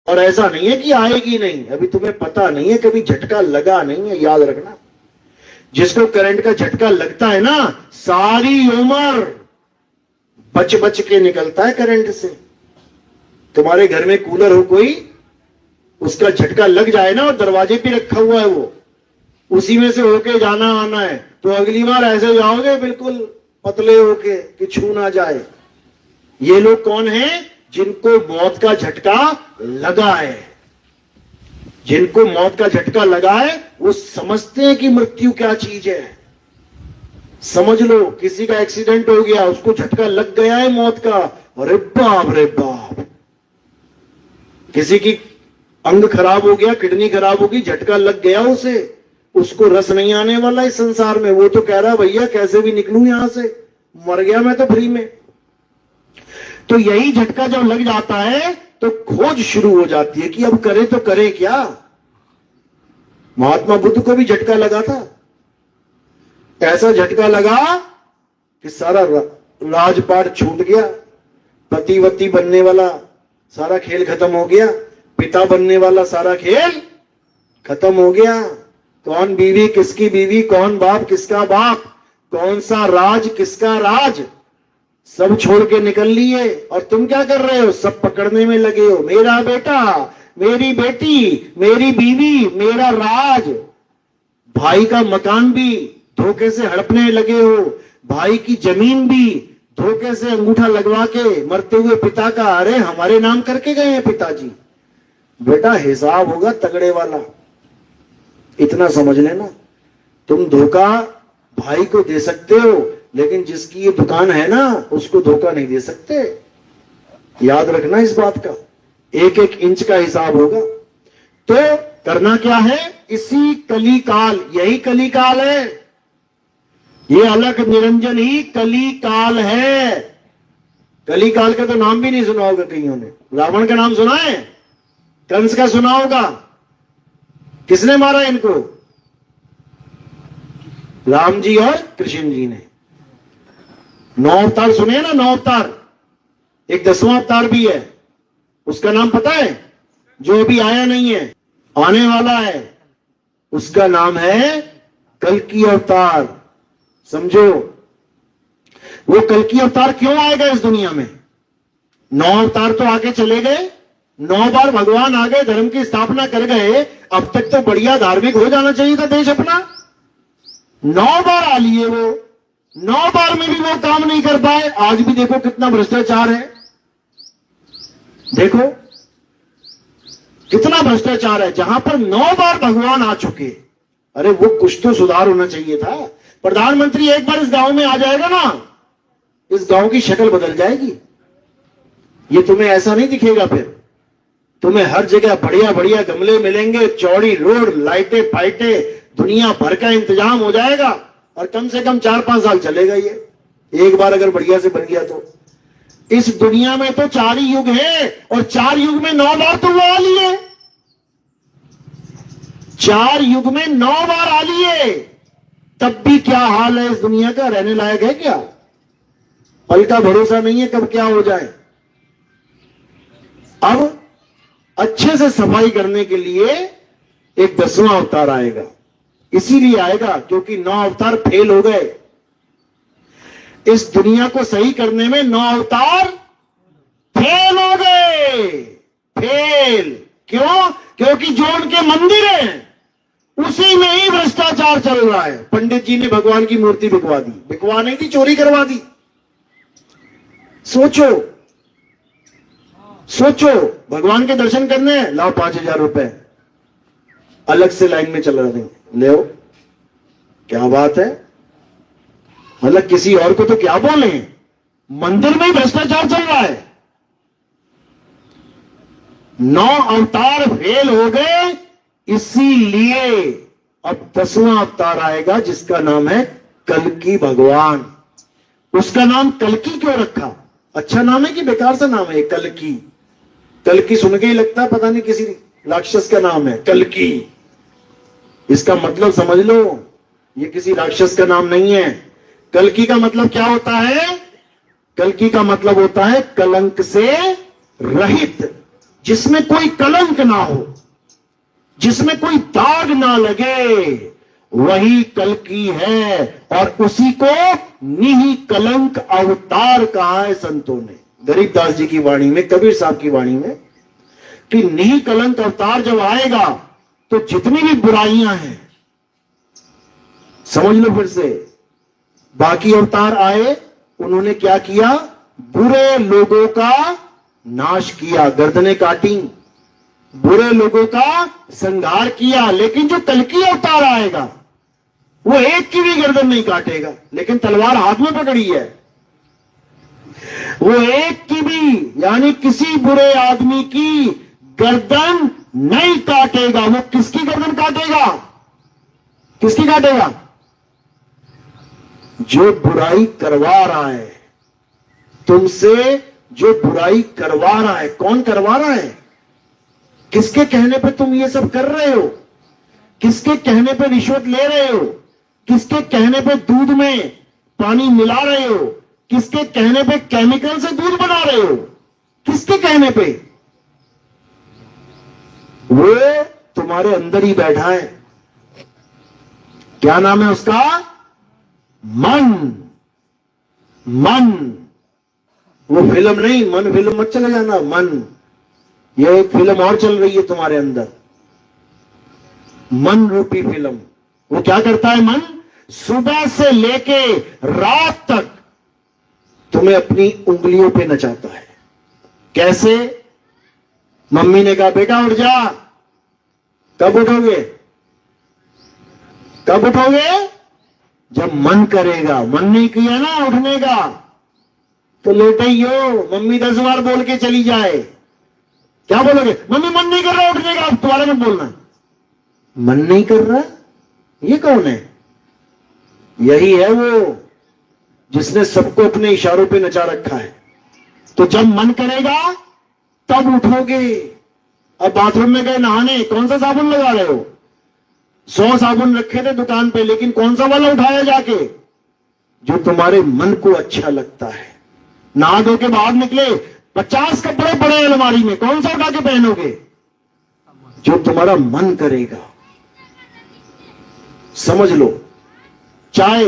और ऐसा नहीं है कि आएगी नहीं, अभी तुम्हें पता नहीं है, कभी झटका लगा नहीं है, याद रखना। जिसको करंट का झटका लगता है ना, सारी उम्र बच बच के निकलता है करंट से। तुम्हारे घर में कूलर हो कोई, उसका झटका लग जाए ना और दरवाजे पे रखा हुआ है वो, उसी में से होके जाना आना है, तो अगली बार ऐसे जाओगे बिल्कुल पतले होके कि छू ना जाए। ये लोग कौन हैं? जिनको मौत का झटका लगा है। जिनको मौत का झटका लगा है वो समझते हैं कि मृत्यु क्या चीज है। समझ लो, किसी का एक्सीडेंट हो गया, उसको झटका लग गया है मौत का, अरे बाप रे बाप। किसी की अंग खराब हो गया, किडनी खराब हो गई, झटका लग गया उसे, उसको रस नहीं आने वाला इस संसार में। वो तो कह रहा भैया कैसे भी निकलूं यहां से, मर गया मैं तो फ्री में। तो यही झटका जब लग जाता है तो खोज शुरू हो जाती है कि अब करे तो करे क्या। महात्मा बुद्ध को भी झटका लगा था, ऐसा झटका लगा कि सारा राजपाट छूट गया, पतिवती बनने वाला सारा खेल खत्म हो गया, पिता बनने वाला सारा खेल खत्म हो गया। कौन बीवी किसकी बीवी, कौन बाप किसका बाप, कौन सा राज किसका राज, सब छोड़ के निकल लिए। और तुम क्या कर रहे हो? सब पकड़ने में लगे हो। मेरा बेटा, मेरी बेटी, मेरी बीवी, मेरा राज। भाई का मकान भी धोखे से हड़पने लगे हो, भाई की जमीन भी धोखे से अंगूठा लगवा के मरते हुए पिता का, अरे हमारे नाम करके गए हैं पिताजी। बेटा हिसाब होगा तगड़े वाला, इतना समझ लेना। तुम धोखा भाई को दे सकते हो, लेकिन जिसकी ये दुकान है ना उसको धोखा नहीं दे सकते। याद रखना इस बात का, एक एक इंच का हिसाब होगा। तो करना क्या है? इसी कली काल, यही कली काल है, ये अलख निरंजन ही कली काल है। कली काल का तो नाम भी नहीं सुना होगा कईयों ने। रावण का नाम सुना है? कंस का सुना होगा? किसने मारा इनको? राम जी और कृष्ण जी ने। 9 अवतार सुने ना, 9 अवतार। एक 10वां अवतार भी है, उसका नाम पता है? जो अभी आया नहीं है, आने वाला है, उसका नाम है कल्कि अवतार। समझो, वो कल्कि अवतार क्यों आएगा इस दुनिया में? 9 अवतार तो आके चले गए, 9 बार भगवान आ गए, धर्म की स्थापना कर गए। अब तक तो बढ़िया धार्मिक हो जाना चाहिए था देश अपना। 9 बार आ लिए वो, 9 बार में भी वो काम नहीं कर पाए। आज भी देखो कितना भ्रष्टाचार है, देखो कितना भ्रष्टाचार है। जहां पर 9 बार भगवान आ चुके, अरे वो कुछ तो सुधार होना चाहिए था। प्रधानमंत्री एक बार इस गांव में आ जाएगा ना, इस गांव की शक्ल बदल जाएगी। ये तुम्हें ऐसा नहीं दिखेगा, फिर तुम्हें हर जगह बढ़िया बढ़िया गमले मिलेंगे, चौड़ी रोड, लाइटें फाइटें, दुनिया भर का इंतजाम हो जाएगा। और कम से कम 4-5 साल चलेगा ये, एक बार अगर बढ़िया से बन गया तो। इस दुनिया में तो 4 ही युग है, और 4 युग में 9 बार तो वो आ लिए। 4 युग में 9 बार आ लिए, तब भी क्या हाल है इस दुनिया का? रहने लायक है क्या? पल का भरोसा नहीं है कब क्या हो जाए। अब अच्छे से सफाई करने के लिए एक 10वां अवतार आएगा। इसीलिए आएगा क्योंकि 9 अवतार फेल हो गए। इस दुनिया को सही करने में 9 अवतार फेल हो गए। फेल क्यों? क्योंकि जो उनके मंदिर हैं उसी में ही भ्रष्टाचार चल रहा है। पंडित जी ने भगवान की मूर्ति बिकवा दी, बिकवा नहीं थी, चोरी करवा दी। सोचो सोचो, भगवान के दर्शन करने हैं, लाओ 5000 रुपए, अलग से लाइन में चल रहे हैं, ले आओ। क्या बात है? मतलब किसी और को तो क्या बोले, मंदिर में ही भ्रष्टाचार चल रहा है। 9 अवतार फेल हो गए, इसीलिए अब 10वां अवतार आएगा जिसका नाम है कल्कि भगवान। उसका नाम कल्कि क्यों रखा? अच्छा नाम है कि बेकार सा नाम है कल्कि? कल्कि सुन के ही लगता है पता नहीं किसी राक्षस का नाम है कल्कि। इसका मतलब समझ लो, ये किसी राक्षस का नाम नहीं है। कल्कि का मतलब क्या होता है? कल्कि का मतलब होता है कलंक से रहित। जिसमें कोई कलंक ना हो, जिसमें कोई दाग ना लगे, वही कल्कि है। और उसी को निहि कलंक अवतार कहा है संतों ने, गरीबदास जी की वाणी में, कबीर साहब की वाणी में, कि निहि कलंक अवतार जब आएगा तो जितनी भी बुराइयां हैं, समझ लो फिर से, बाकी अवतार आए, उन्होंने क्या किया? बुरे लोगों का नाश किया, गर्दनें काटी, बुरे लोगों का संहार किया। लेकिन जो कल्कि अवतार आएगा वो एक की भी गर्दन नहीं काटेगा, लेकिन तलवार हाथ में पकड़ी है। वो एक की भी, यानी किसी बुरे आदमी की गर्दन नहीं काटेगा। वो किसकी गर्दन काटेगा? किसकी काटेगा? जो बुराई करवा रहा है तुमसे, जो बुराई करवा रहा है। कौन करवा रहा है? किसके कहने पे तुम ये सब कर रहे हो? किसके कहने पे रिश्वत ले रहे हो? किसके कहने पे दूध में पानी मिला रहे हो? किसके कहने पे केमिकल से दूध बना रहे हो? किसके कहने पे? वो तुम्हारे अंदर ही बैठा है। क्या नाम है उसका? मन। मन। वो फिल्म नहीं, मन फिल्म मत चले जाना। मन, ये एक फिल्म और चल रही है तुम्हारे अंदर, मन रूपी फिल्म। वो क्या करता है मन? सुबह से लेके रात तक तुम्हें अपनी उंगलियों पे नचाता है। कैसे? मम्मी ने कहा बेटा उठ जा। कब उठोगे? कब उठोगे? जब मन करेगा। मन नहीं किया ना उठने का तो लेटे ही हो। मम्मी 10 बार बोल के चली जाए, क्या बोलोगे? मम्मी मन नहीं कर रहा उठने का। अब तुम्हारे में बोलना मन नहीं कर रहा। ये कौन है? यही है वो जिसने सबको अपने इशारों पे नचा रखा है। तो जब मन करेगा तब उठोगे। अब बाथरूम में गए नहाने, कौन सा साबुन लगा रहे हो? 100 साबुन रखे थे दुकान पे, लेकिन कौन सा वाला उठाया जाके? जो तुम्हारे मन को अच्छा लगता है। नहा धो के बाहर निकले, 50 कपड़े पड़े अलमारी में, कौन सा उठा के पहनोगे? जो तुम्हारा मन करेगा। समझ लो, चाय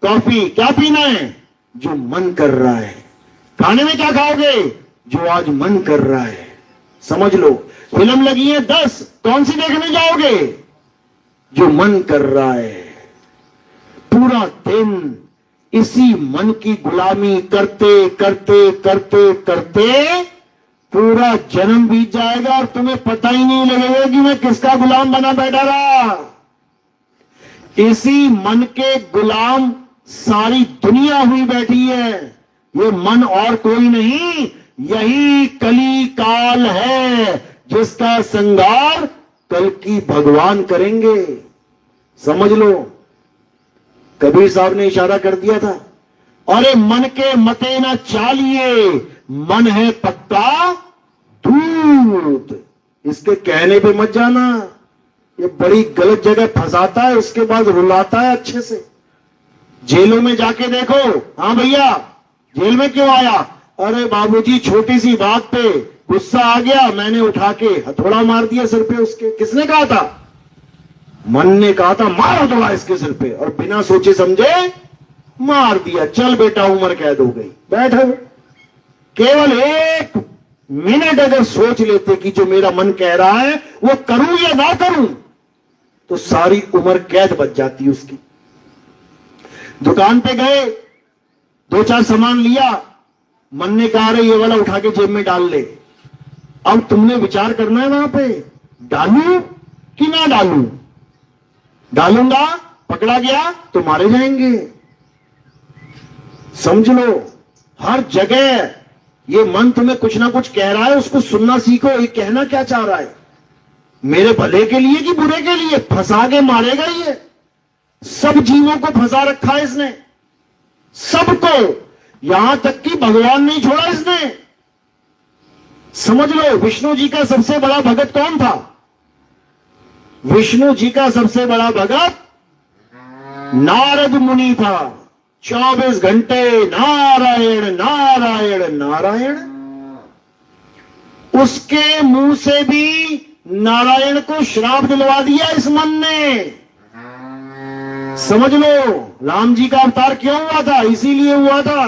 कॉफी क्या पीना है? जो मन कर रहा है। खाने में क्या खाओगे? जो आज मन कर रहा है। समझ लो, फिल्म लगी है 10, कौन सी देखने जाओगे? जो मन कर रहा है। पूरा दिन इसी मन की गुलामी करते करते करते करते पूरा जन्म बीत जाएगा और तुम्हें पता ही नहीं लगेगा कि मैं किसका गुलाम बना बैठा रहा। इसी मन के गुलाम सारी दुनिया हुई बैठी है। ये मन और कोई नहीं, यही कली काल है जिसका संहार कल्कि भगवान करेंगे। समझ लो, कबीर साहब ने इशारा कर दिया था, अरे मन के मते ना चालिए, मन है पक्का दूध। इसके कहने पे मत जाना, ये बड़ी गलत जगह फंसाता है, उसके बाद रुलाता है अच्छे से। जेलों में जाके देखो, हाँ भैया जेल में क्यों आया? अरे बाबूजी छोटी सी बात पे गुस्सा आ गया, मैंने उठा के हथौड़ा मार दिया सिर पे उसके। किसने कहा था? मन ने कहा था मार हथौड़ा इसके सिर पे, और बिना सोचे समझे मार दिया। चल बेटा उम्र कैद हो गई, बैठो। केवल 1 मिनट अगर सोच लेते कि जो मेरा मन कह रहा है वो करूं या ना करूं, तो सारी उम्र कैद बच जाती उसकी। दुकान पे गए, 2-4 सामान लिया, मन ने कहा रे ये वाला उठा के जेब में डाल ले। अब तुमने विचार करना है वहां पे, डालूं कि ना डालूं? डालूंगा, पकड़ा गया तो मारे जाएंगे। समझ लो, हर जगह ये मन तुम्हें कुछ ना कुछ कह रहा है, उसको सुनना सीखो। ये कहना क्या चाह रहा है? मेरे भले के लिए कि बुरे के लिए? फंसा के मारेगा ये। सब जीवों को फंसा रखा है इसने, सबको, यहां तक कि भगवान नहीं छोड़ा इसने। समझ लो, विष्णु जी का सबसे बड़ा भगत कौन था? विष्णु जी का सबसे बड़ा भगत नारद मुनि था। 24 घंटे नारायण नारायण नारायण। उसके मुंह से भी नारायण को श्राप दिलवा दिया इस मन ने। समझ लो राम जी का अवतार क्यों हुआ था, इसीलिए हुआ था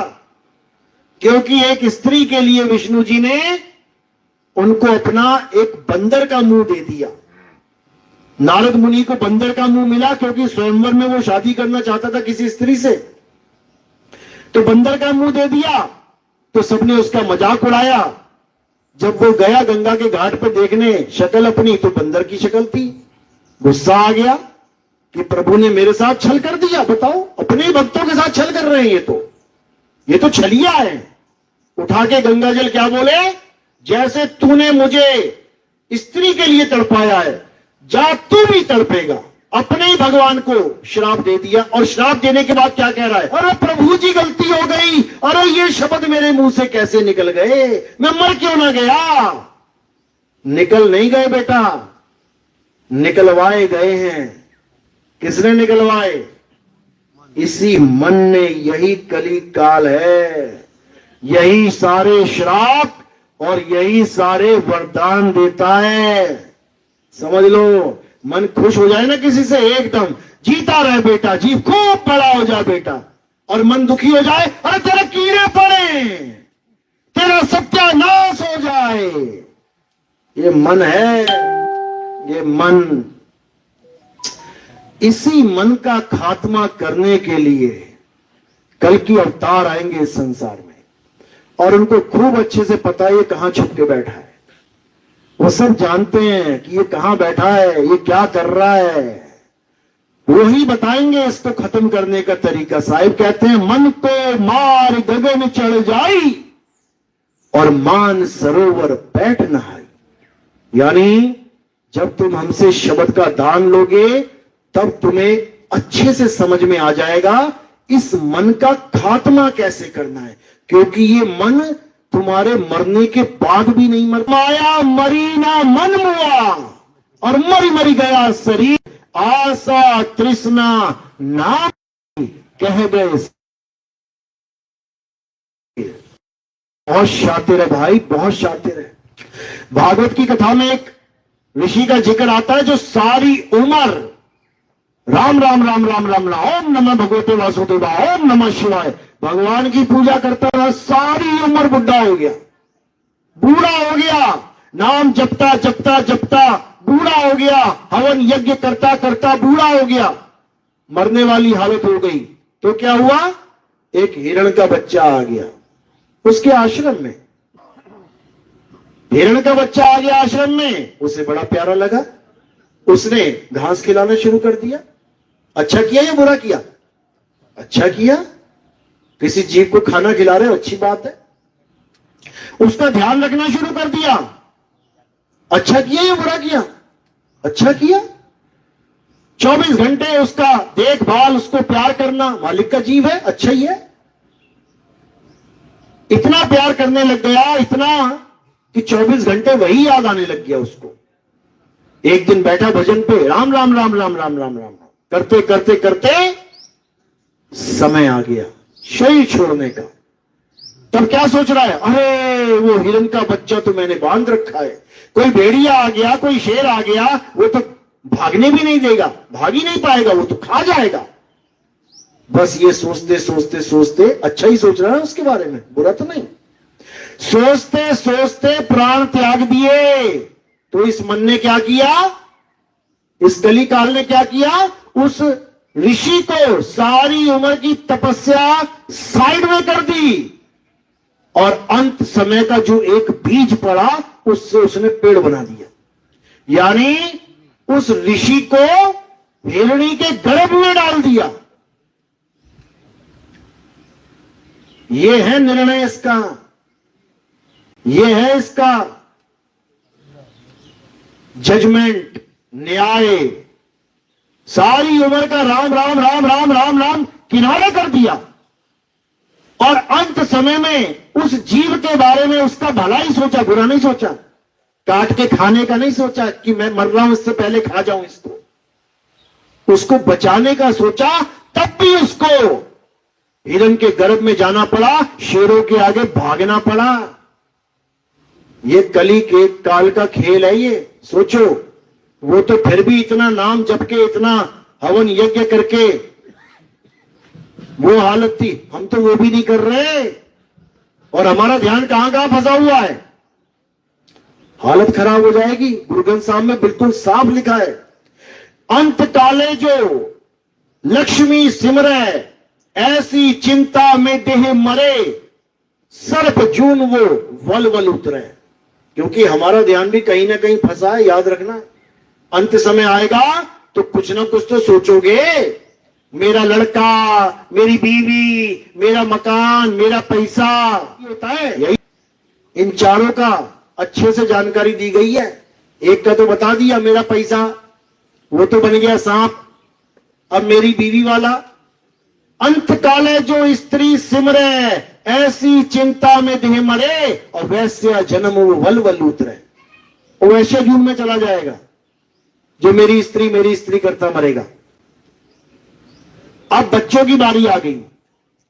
क्योंकि एक स्त्री के लिए विष्णु जी ने उनको अपना एक बंदर का मुंह दे दिया। नारद मुनि को बंदर का मुंह मिला क्योंकि स्वयंवर में वो शादी करना चाहता था किसी स्त्री से, तो बंदर का मुंह दे दिया तो सबने उसका मजाक उड़ाया। जब वो गया गंगा के घाट पर देखने शक्ल अपनी, तो बंदर की शक्ल थी। गुस्सा आ गया कि प्रभु ने मेरे साथ छल कर दिया। बताओ, अपने ही भक्तों के साथ छल कर रहे हैं, ये तो छलिया है। उठा के गंगा जल क्या बोले, जैसे तूने मुझे स्त्री के लिए तड़पाया है, जा तू भी तड़पेगा। अपने ही भगवान को श्राप दे दिया, और श्राप देने के बाद क्या कह रहा है, अरे प्रभु जी गलती हो गई, अरे ये शब्द मेरे मुंह से कैसे निकल गए, मैं मर क्यों ना गया। निकल नहीं गए बेटा, निकलवाए गए हैं। किसने निकलवाए, इसी मन ने। यही कली काल है, यही सारे श्राप और यही सारे वरदान देता है। समझ लो, मन खुश हो जाए ना किसी से, एकदम जीता रहे बेटा, जी खूब बड़ा हो जाए बेटा, और मन दुखी हो जाए, अरे तेरे कीड़े पड़े, तेरा सत्यानाश हो जाए। ये मन है, ये मन। इसी मन का खात्मा करने के लिए कल की अवतार आएंगे इस संसार में, और उनको खूब अच्छे से पता है ये कहां छुप के बैठा है। वो सब जानते हैं कि ये कहां बैठा है, ये क्या कर रहा है। वो ही बताएंगे इसको खत्म करने का तरीका। साहिब कहते हैं, मन को मार गगन चढ़ जाई और मान सरोवर बैठ नहाई। यानी जब तुम हमसे शब्द का दान लोगे तब तुम्हें अच्छे से समझ में आ जाएगा इस मन का खात्मा कैसे करना है, क्योंकि ये मन तुम्हारे मरने के बाद भी नहीं मर। माया मरी ना मन मुआ, और मरी मरी गया शरीर, आशा तृष्णा नाम कह गए। बहुत शातिर है भाई, बहुत शातिर है। भागवत की कथा में एक ऋषि का जिक्र आता है जो सारी उम्र राम राम राम राम राम राम, ओम नमः भगवते वासुदेवाय, ओम नमः शिवाय, भगवान की पूजा करता रहा, सारी उम्र बुढ़ा हो गया, बूढ़ा हो गया, नाम जपता जपता जपता बूढ़ा हो गया, हवन यज्ञ करता करता बूढ़ा हो गया, मरने वाली हालत हो गई। तो क्या हुआ, एक हिरण का बच्चा आ गया उसके आश्रम में। हिरण का बच्चा आ गया आश्रम में, उसे बड़ा प्यारा लगा, उसने घास खिलाना शुरू कर दिया। अच्छा किया या बुरा किया, अच्छा किया, किसी जीव को खाना खिला रहे हो, अच्छी बात है। उसका ध्यान रखना शुरू कर दिया, अच्छा किया या बुरा किया, अच्छा किया। 24 घंटे उसका देखभाल, उसको प्यार करना, मालिक का जीव है, अच्छा ही है। इतना प्यार करने लग गया, इतना कि 24 घंटे वही याद आने लग गया उसको। एक दिन बैठा भजन पे, राम राम राम राम राम राम राम करते करते करते समय आ गया शरीर छोड़ने का। तब क्या सोच रहा है, अरे वो हिरण का बच्चा तो मैंने बांध रखा है, कोई भेड़िया आ गया, कोई शेर आ गया, वो तो भागने भी नहीं देगा, भाग ही नहीं पाएगा, वो तो खा जाएगा। बस ये सोचते सोचते सोचते, अच्छा ही सोच रहा है उसके बारे में, बुरा तो नहीं, सोचते सोचते प्राण त्याग दिए। तो इस मन ने क्या किया, इस कली काल ने क्या किया, उस ऋषि को सारी उम्र की तपस्या साइड में कर दी, और अंत समय का जो एक बीज पड़ा उससे उसने पेड़ बना दिया। यानी उस ऋषि को हिरणी के गर्भ में डाल दिया। यह है निर्णय इसका, यह है इसका जजमेंट, न्याय। सारी उम्र का राम राम राम राम राम राम किनारे कर दिया, और अंत समय में उस जीव के बारे में उसका भला ही सोचा, बुरा नहीं सोचा। काट के खाने का नहीं सोचा कि मैं मर रहा हूं इससे पहले खा जाऊं इसको, उसको बचाने का सोचा। तब भी उसको हिरण के गर्भ में जाना पड़ा, शेरों के आगे भागना पड़ा। ये कली के काल का खेल है। ये सोचो, वो तो फिर भी इतना नाम जप के, इतना हवन यज्ञ करके वो हालत थी, हम तो वो भी नहीं कर रहे। और हमारा ध्यान कहां कहां फंसा हुआ है, हालत खराब हो जाएगी। गुरु ग्रंथ साहब में बिल्कुल साफ लिखा है, अंत काले जो लक्ष्मी सिमरे, ऐसी चिंता में देह मरे, सर्प जून वो वल वल उतरे। क्योंकि हमारा ध्यान भी कहीं ना कहीं फंसा है, याद रखना। अंत समय आएगा तो कुछ ना कुछ तो सोचोगे, मेरा लड़का, मेरी बीवी, मेरा मकान, मेरा पैसा होता है। यही इन चारों का अच्छे से जानकारी दी गई है। एक का तो बता दिया, मेरा पैसा, वो तो बन गया सांप। अब मेरी बीवी वाला, अंत काले जो स्त्री सिमरे, ऐसी चिंता में देह मरे, और वैश्य जन्म वो वल वल उतरे। वो वैश्य जून में चला जाएगा, जो मेरी स्त्री करता मरेगा। अब बच्चों की बारी आ गई।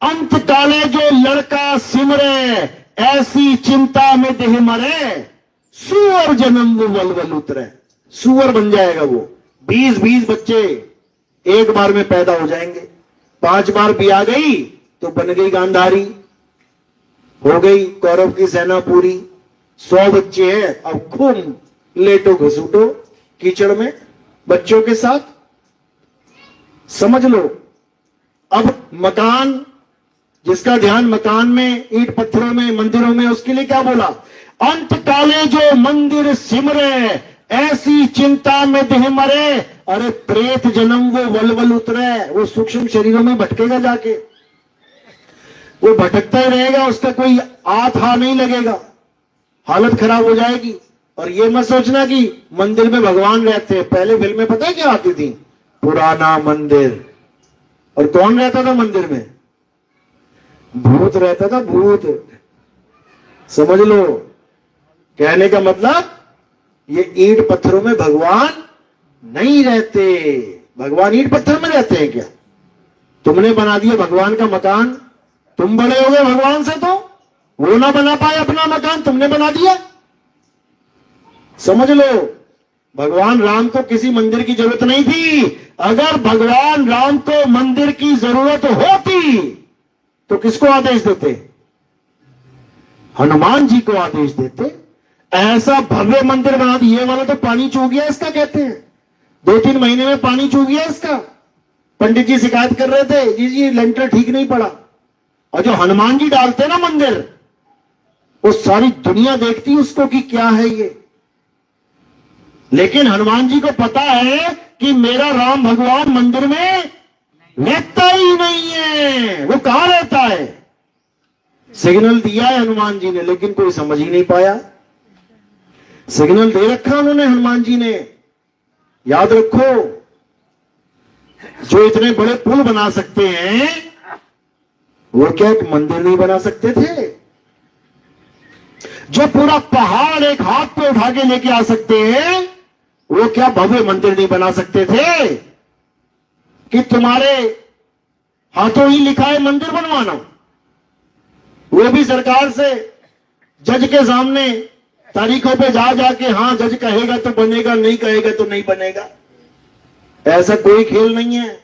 अंत काले जो लड़का सिमरे, ऐसी चिंता में देह मरे, सुअर जन्म वो वल वल उतरे। सुअर बन जाएगा वो। 20-20 बच्चे एक बार में पैदा हो जाएंगे। 5 बार भी आ गई तो बन गई गांधारी, हो गई कौरव की सेना पूरी। 100 बच्चे हैं, अब खूब लेटो घसूटो कीचड़ में बच्चों के साथ। समझ लो, अब मकान, जिसका ध्यान मकान में, ईंट पत्थरों में, मंदिरों में, उसके लिए क्या बोला, अंत काले जो मंदिर सिमरे, ऐसी चिंता में देह मरे। अरे प्रेत जन्म वो वल वल उतरे, वो सूक्ष्म शरीरों में भटकेगा जाके, वो भटकता ही रहेगा, उसका कोई था नहीं लगेगा, हालत खराब हो जाएगी। और ये मत सोचना कि मंदिर में भगवान रहते हैं। पहले फिल्म में पता है क्या आती थी, पुराना मंदिर, और कौन रहता था मंदिर में, भूत रहता था, भूत। समझ लो, कहने का मतलब ये ईंट पत्थरों में भगवान नहीं रहते। भगवान ईंट पत्थर में रहते हैं क्या? तुमने बना दिया भगवान का मकान, तुम बड़े हो गए भगवान से, तो वो ना बना पाए अपना मकान, तुमने बना दिया। समझ लो, भगवान राम को किसी मंदिर की जरूरत नहीं थी। अगर भगवान राम को मंदिर की जरूरत होती तो किसको आदेश देते? हनुमान जी को आदेश देते। ऐसा भव्य मंदिर बना दिया। ये वाला तो पानी चू गया इसका, कहते हैं 2-3 महीने में पानी चू गया इसका। पंडित जी शिकायत कर रहे थे, जी लेंटर ठीक नहीं पड़ा। और जो हनुमान जी डालते ना मंदिर, वो सारी दुनिया देखती उसको कि क्या है ये। लेकिन हनुमान जी को पता है कि मेरा राम भगवान मंदिर में रहता ही नहीं है, वो कहां रहता है। सिग्नल दिया है हनुमान जी ने, लेकिन कोई समझ ही नहीं पाया। सिग्नल दे रखा उन्होंने, हनुमान जी ने। याद रखो, जो इतने बड़े पुल बना सकते हैं, वो क्या एक मंदिर नहीं बना सकते थे? जो पूरा पहाड़ एक हाथ पे उठा के लेके आ सकते हैं, वो क्या भव्य मंदिर नहीं बना सकते थे? कि तुम्हारे हाथों ही लिखा है मंदिर बनवाना, वो भी सरकार से जज के सामने तारीखों पे जा जाके, हाँ जज कहेगा तो बनेगा, नहीं कहेगा तो नहीं बनेगा। ऐसा कोई खेल नहीं है।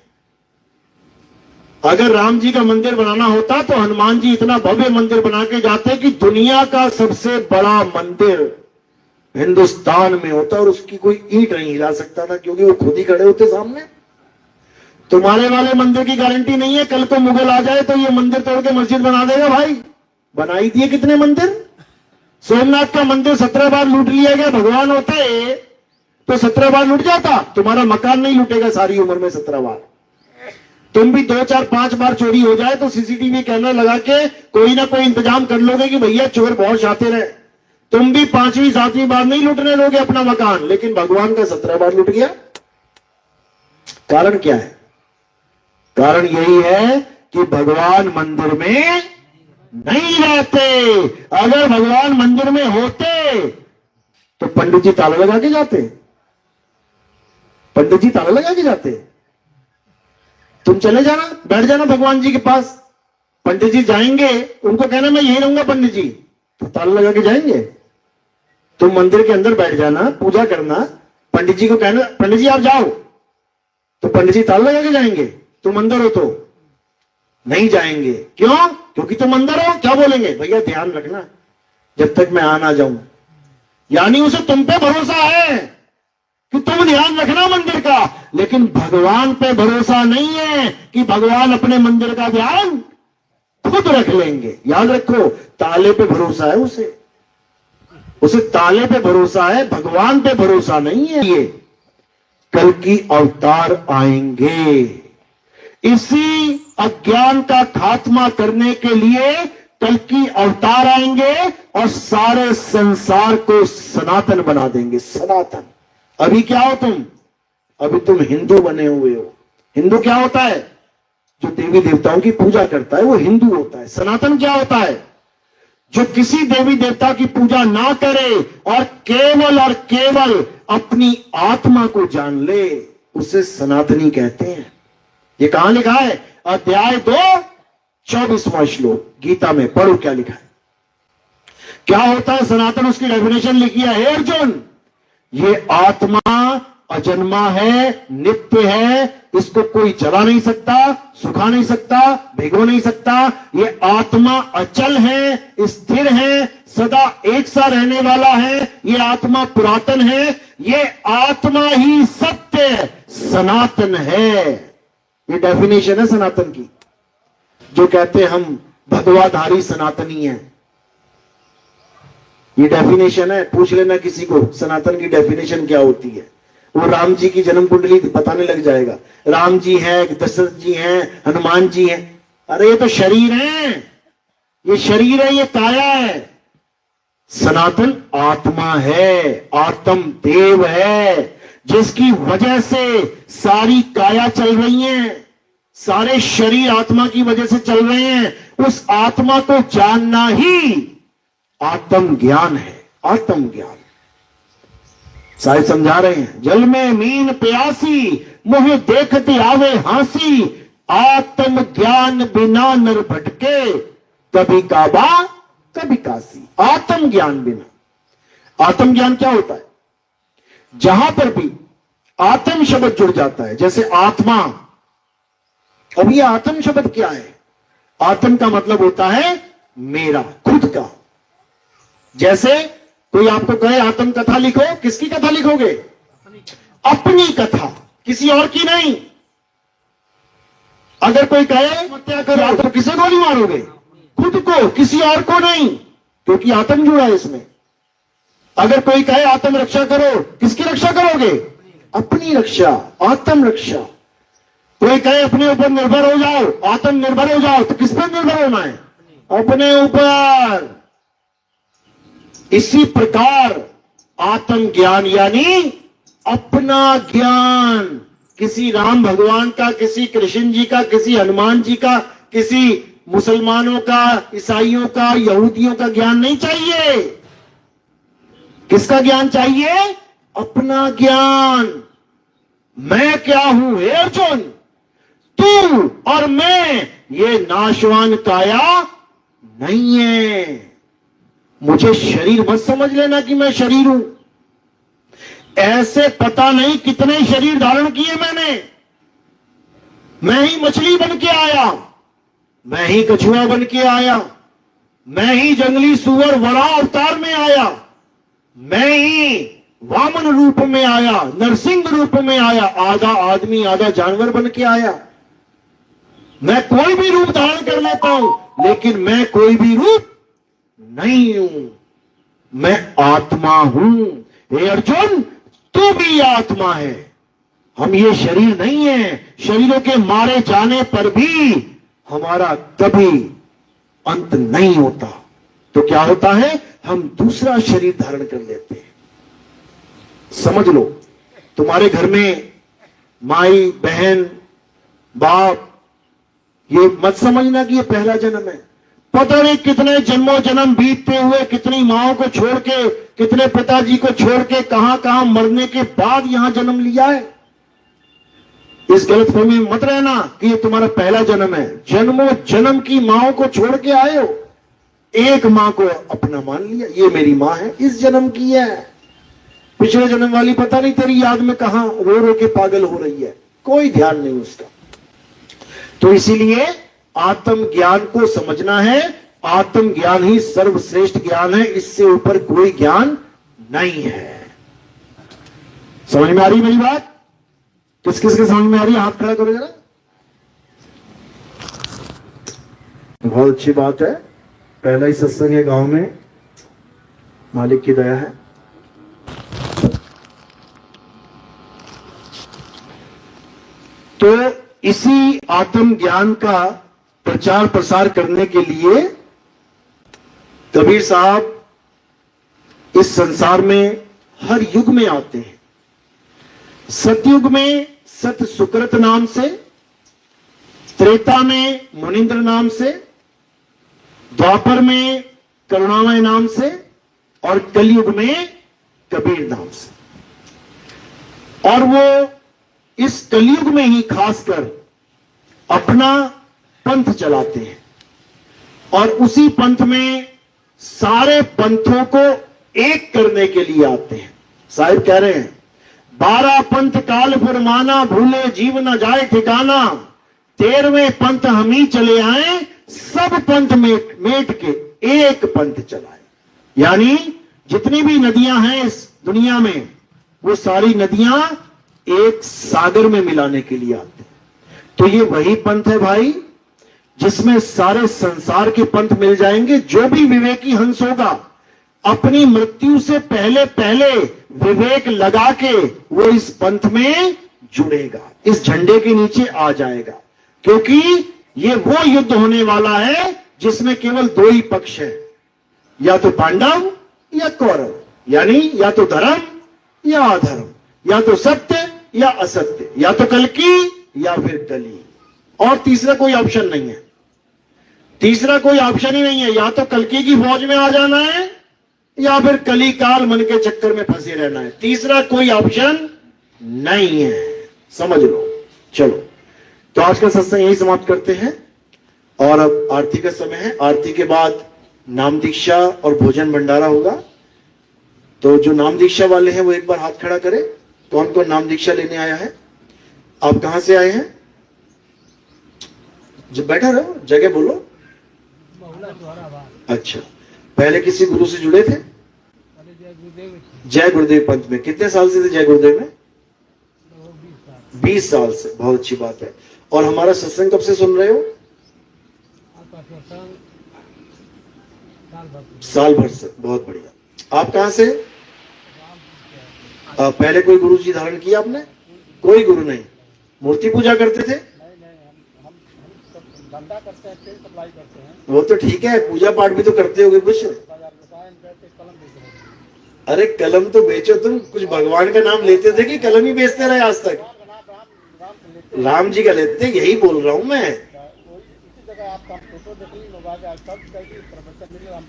अगर राम जी का मंदिर बनाना होता तो हनुमान जी इतना भव्य मंदिर बना के जाते कि दुनिया का सबसे बड़ा मंदिर हिंदुस्तान में होता, और उसकी कोई ईंट नहीं हिला सकता था, क्योंकि वो खुद ही खड़े होते सामने। तुम्हारे वाले मंदिर की गारंटी नहीं है, कल को मुगल आ जाए तो ये मंदिर तोड़ के मस्जिद बना देगा। भाई बना ही दिए कितने मंदिर। सोमनाथ का मंदिर 17 बार लूट लिया गया। भगवान होते तो 17 बार लूट जाता। तुम्हारा मकान नहीं लूटेगा सारी उम्र में 17 बार। तुम भी 2, 4, 5 बार चोरी हो जाए तो सीसीटीवी कैमरा लगा के कोई ना कोई इंतजाम कर लोगे कि भैया चोर बहुत शातिर है। तुम भी 5वीं 7वीं बार नहीं लूटने लोगे अपना मकान। लेकिन भगवान का 17 बार लूट गया। कारण क्या है? कारण यही है कि भगवान मंदिर में नहीं रहते। अगर भगवान मंदिर में होते तो पंडित जी ताला लगा के जाते। पंडित जी ताला लगा के जाते। तुम चले जाना, बैठ जाना भगवान जी के पास। पंडित जी जाएंगे, उनको कहना मैं यही रहूंगा पंडित जी, तो ताला लगा के जाएंगे। तुम मंदिर के अंदर बैठ जाना, पूजा करना, पंडित जी को कहना पंडित जी आप जाओ, तो पंडित जी ताला लगा के जाएंगे? तुम अंदर हो तो नहीं जाएंगे। क्यों? क्योंकि तुम अंदर हो। क्या बोलेंगे? भैया ध्यान रखना जब तक मैं आ ना जाऊं। यानी उसे तुम पे भरोसा है कि तुम ध्यान रखना मंदिर का, लेकिन भगवान पे भरोसा नहीं है कि भगवान अपने मंदिर का ध्यान खुद रख लेंगे। याद रखो, ताले पे भरोसा है उसे ताले पे भरोसा है, भगवान पे भरोसा नहीं है। ये कल की अवतार आएंगे, इसी अज्ञान का खात्मा करने के लिए कल की अवतार आएंगे और सारे संसार को सनातन बना देंगे। सनातन। अभी क्या हो तुम? अभी तुम हिंदू बने हुए हो। हिंदू क्या होता है? जो देवी देवताओं की पूजा करता है वो हिंदू होता है। सनातन क्या होता है? जो किसी देवी देवता की पूजा ना करे और केवल अपनी आत्मा को जान ले, उसे सनातनी कहते हैं। ये कहां लिखा है? अध्याय 2 24वां श्लोक गीता में। पढ़ो क्या लिखा है। क्या होता है सनातन? उसकी डेफिनेशन लिखी है। हे अर्जुन, ये आत्मा अजन्मा है, नित्य है, इसको कोई जला नहीं सकता, सुखा नहीं सकता, भिगो नहीं सकता। ये आत्मा अचल है, स्थिर है, सदा एक सा रहने वाला है। ये आत्मा पुरातन है, ये आत्मा ही सत्य सनातन है। ये डेफिनेशन है सनातन की। जो कहते हम भगवाधारी सनातनी हैं, ये डेफिनेशन है। पूछ लेना किसी को सनातन की डेफिनेशन क्या होती है। वो राम जी की जन्म कुंडली बताने लग जाएगा। राम जी हैं, दशरथ जी हैं, हनुमान जी हैं। अरे ये तो शरीर है, ये शरीर है, ये काया है। सनातन आत्मा है, आत्म देव है, जिसकी वजह से सारी काया चल रही है, सारे शरीर आत्मा की वजह से चल रहे हैं। उस आत्मा को जानना ही आत्म ज्ञान है। आत्म ज्ञान साहिब समझा रहे हैं। जल में मीन प्यासी, मुह देखती आवे हांसी, आत्म ज्ञान बिना नर भटके, कभी काबा कभी काशी। आत्म ज्ञान बिना। आत्म ज्ञान क्या होता है? जहां पर भी आत्म शब्द जुड़ जाता है, जैसे आत्मा। अब ये आत्म शब्द क्या है? आत्म का मतलब होता है मेरा, खुद का। जैसे कोई आपको कहे आत्म कथा लिखो, किसकी कथा लिखोगे? अपनी कथा, किसी और की नहीं। अगर कोई कहे हत्या करो तो किसे गोली मारोगे? खुद को, किसी और को नहीं, क्योंकि आत्म जुड़ा है इसमें। अगर कोई कहे आत्म रक्षा करो, किसकी रक्षा करोगे? अपनी रक्षा, आत्म रक्षा। कोई कहे अपने ऊपर निर्भर हो जाओ, आत्मनिर्भर हो जाओ, तो किस पर निर्भर होना है? अपने ऊपर। इसी प्रकार आत्म ज्ञान यानी अपना ज्ञान, किसी राम भगवान का, किसी कृष्ण जी का, किसी हनुमान जी का, किसी मुसलमानों का, ईसाइयों का, यहूदियों का ज्ञान नहीं चाहिए। किसका ज्ञान चाहिए? अपना ज्ञान। मैं क्या हूं? हे अर्जुन, तू और मैं ये नाशवान काया नहीं है। मुझे शरीर मत समझ लेना कि मैं शरीर हूं। ऐसे पता नहीं कितने शरीर धारण किए मैंने। मैं ही मछली बन के आया, मैं ही कछुआ बन के आया, मैं ही जंगली सुअर वरा अवतार में आया, मैं ही वामन रूप में आया, नरसिंह रूप में आया, आधा आदमी आधा जानवर बन के आया। मैं कोई भी रूप धारण कर लेता हूं, लेकिन मैं कोई भी रूप नहीं हूं। मैं आत्मा हूं। हे अर्जुन, तू भी आत्मा है। हम ये शरीर नहीं है। शरीरों के मारे जाने पर भी हमारा कभी अंत नहीं होता। तो क्या होता है? हम दूसरा शरीर धारण कर लेते हैं। समझ लो, तुम्हारे घर में माई, बहन, बाप, ये मत समझना कि ये पहला जन्म है। पता नहीं कितने जन्मों जन्म बीतते हुए, कितनी माओं को छोड़ के, कितने पिताजी को छोड़ के, कहां कहां मरने के बाद यहां जन्म लिया है। इस गलतफहमी में मत रहना कि ये तुम्हारा पहला जन्म है। जन्मों जन्म की माओं को छोड़ के आए हो। एक मां को अपना मान लिया, ये मेरी मां है, इस जन्म की है, पिछले जन्म वाली पता नहीं तेरी याद में कहां रो रो के पागल हो रही है, कोई ध्यान नहीं उसका। तो इसीलिए आत्म ज्ञान को समझना है, आत्म ज्ञान ही सर्वश्रेष्ठ ज्ञान है, इससे ऊपर कोई ज्ञान नहीं है। समझ में आ रही मेरी बात? किस किस के समझ में आ रही है? हाथ खड़ा करो जरा। बहुत अच्छी बात है, पहला ही सत्संग है गांव में, मालिक की दया है। तो इसी आत्म ज्ञान का प्रचार प्रसार करने के लिए कबीर साहब इस संसार में हर युग में आते हैं। सतयुग में सत सुकृत नाम से, त्रेता में मुनिंद्र नाम से, द्वापर में करुणामय नाम से और कलयुग में कबीर नाम से। और वो इस कलयुग में ही खासकर अपना पंथ चलाते हैं और उसी पंथ में सारे पंथों को एक करने के लिए आते हैं। साहिब कह रहे हैं 12 पंथ काल फरमाना, भूले जीव न जाए ठिकाना, 13वें पंथ हम ही चले आए, सब पंथ मेट के एक पंथ चलाए। यानी जितनी भी नदियां हैं इस दुनिया में, वो सारी नदियां एक सागर में मिलाने के लिए आते हैं। तो ये वही पंथ है भाई, जिसमें सारे संसार के पंथ मिल जाएंगे। जो भी विवेकी हंस होगा, अपनी मृत्यु से पहले पहले विवेक लगा के वो इस पंथ में जुड़ेगा, इस झंडे के नीचे आ जाएगा। क्योंकि ये वो युद्ध होने वाला है जिसमें केवल दो ही पक्ष है, या तो पांडव या कौरव, यानी या तो धर्म या अधर्म, या तो सत्य या असत्य, या तो कल्कि या फिर कली, और तीसरा कोई ऑप्शन नहीं है। तीसरा कोई ऑप्शन ही नहीं है, या तो कल्कि की फौज में आ जाना है या फिर कली काल मन के चक्कर में फंसे रहना है। तीसरा कोई ऑप्शन नहीं है, समझ लो। चलो, तो आज का सत्संग यही समाप्त करते हैं और अब आरती का समय है। आरती के बाद नाम दीक्षा और भोजन भंडारा होगा। तो जो नाम दीक्षा वाले हैं वो एक बार हाथ खड़ा करें। कौन कौन नाम दीक्षा लेने आया है? आप कहां से आए हैं? जब बैठा रहो, जगह बोलो। अच्छा, पहले किसी गुरु से जुड़े थे? जय गुरुदेव पंथ में कितने साल से थे? जय गुरुदेव में 20 साल से, बहुत अच्छी बात है। और हमारा सत्संग कब से सुन रहे हो? साल भर से, बहुत बढ़िया। आप कहां से? पहले कोई गुरु जी धारण किया आपने? कोई गुरु नहीं। मूर्ति पूजा करते थे? धंधा करते हैं, तेल सप्लाई करते हैं। वो तो ठीक है, पूजा पाठ भी तो करते होगे कुछ। अरे कलम तो बेचो तुम, कुछ भगवान का नाम लेते थे कि कलम ही बेचते रहे आज तक? राम जी का लेते थे, यही बोल रहा हूँ मैं।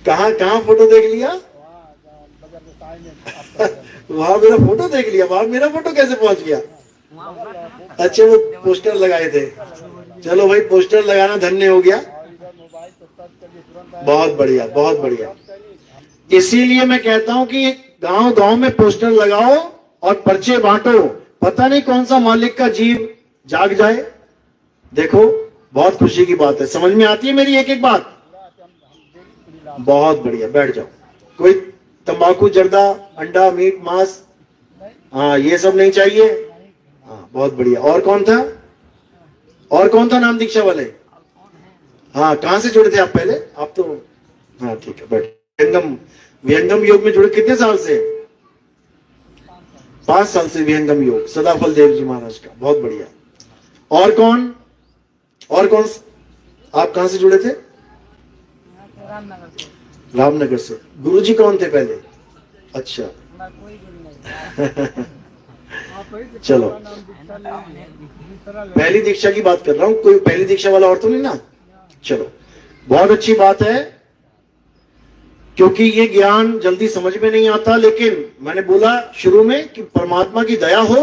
कहाँ कहाँ फोटो देख लिया? वहाँ मेरा फोटो देख लिया? वहाँ मेरा फोटो कैसे पहुंच गया? अच्छा, वो पोस्टर लगाए थे। चलो भाई, पोस्टर लगाना धन्य हो गया। बहुत बढ़िया, बहुत बढ़िया। इसीलिए मैं कहता हूं कि गांव गांव में पोस्टर लगाओ और पर्चे बांटो, पता नहीं कौन सा मालिक का जीव जाग जाए। देखो, बहुत खुशी की बात है। समझ में आती है मेरी एक एक बात? बहुत बढ़िया, बैठ जाओ। कोई तंबाकू, जर्दा, अंडा, मीट, मांस, हाँ ये सब नहीं चाहिए? हाँ, बहुत बढ़िया। और कौन था? और कौन था नाम दीक्षा वाले? हाँ, कहां से जुड़े थे आप पहले? आप तो, हाँ ठीक है, बैठ। विहंगम योग में जुड़े कितने साल से? 5 साल से विहंगम योग, सदाफल देव जी महाराज का, बहुत बढ़िया। और कौन? और कौन? आप कहां से जुड़े थे? रामनगर से। गुरु जी कौन थे पहले? अच्छा चलो, पहली दीक्षा की बात कर रहा हूं, कोई पहली दीक्षा वाला और तो नहीं ना? चलो, बहुत अच्छी बात है, क्योंकि ये ज्ञान जल्दी समझ में नहीं आता। लेकिन मैंने बोला शुरू में कि परमात्मा की दया हो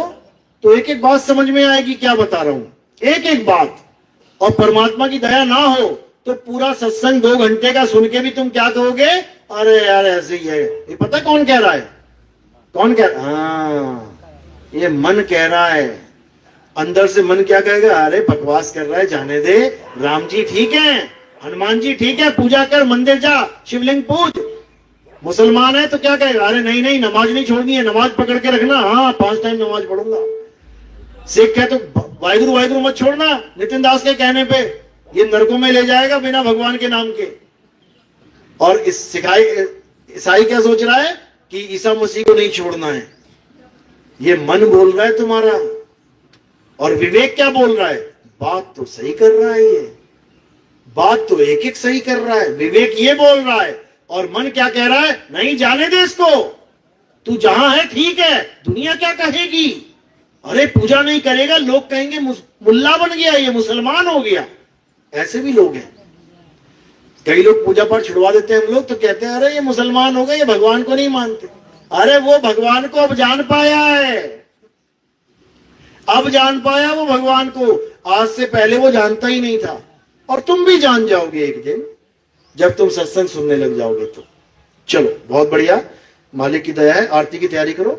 तो एक एक बात समझ में आएगी। क्या बता रहा हूं? एक एक बात। और परमात्मा की दया ना हो तो पूरा सत्संग 2 घंटे का सुन के भी तुम क्या कहोगे? अरे यार ऐसे ही है। ये पता कौन कह रहा है? कौन कह रहा? हाँ, ये मन कह रहा है। अंदर से मन क्या कहेगा? अरे बकवास कर रहा है, जाने दे। राम जी ठीक है, हनुमान जी ठीक है, पूजा कर, मंदिर जा, शिवलिंग पूज। मुसलमान है तो क्या कहेगा? अरे नहीं नहीं, नमाज नहीं छोड़नी है, नमाज पकड़ के रखना। हाँ, 5 टाइम नमाज पढ़ूंगा। सिख है तो वाहिगुरु वाहिगुरु मत छोड़ना, नितिन दास के कहने पे। ये नरकों में ले जाएगा बिना भगवान के नाम के। और इस ईसाई क्या सोच रहा है कि ईसा मसीह को नहीं छोड़ना है। ये मन बोल रहा है तुम्हारा। और विवेक क्या बोल रहा है? बात तो सही कर रहा है, ये बात तो एक एक सही कर रहा है। विवेक ये बोल रहा है और मन क्या कह रहा है? नहीं, जाने दे इसको, तू जहां है ठीक है, दुनिया क्या कहेगी। अरे पूजा नहीं करेगा, लोग कहेंगे मुल्ला बन गया, ये मुसलमान हो गया। ऐसे भी लोग हैं। कई लोग पूजा पाठ छुड़वा देते हैं हम लोग, तो कहते हैं अरे ये मुसलमान हो गए, ये भगवान को नहीं मानते। अरे वो भगवान को अब जान पाया है, अब जान पाया वो भगवान को। आज से पहले वो जानता ही नहीं था। और तुम भी जान जाओगे एक दिन, जब तुम सत्संग सुनने लग जाओगे तो। चलो, बहुत बढ़िया, मालिक की दया है। आरती की तैयारी करो।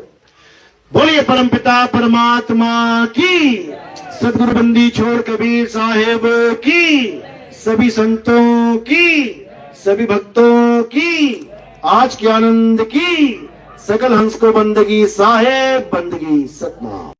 बोलिए परमपिता परमात्मा की, सदगुरु बंदी छोड़ कबीर साहेब की, सभी संतों की, सभी भक्तों की, आज के आनंद की, सकल हंस को बंदगी साहेब बंदगी सतनाम।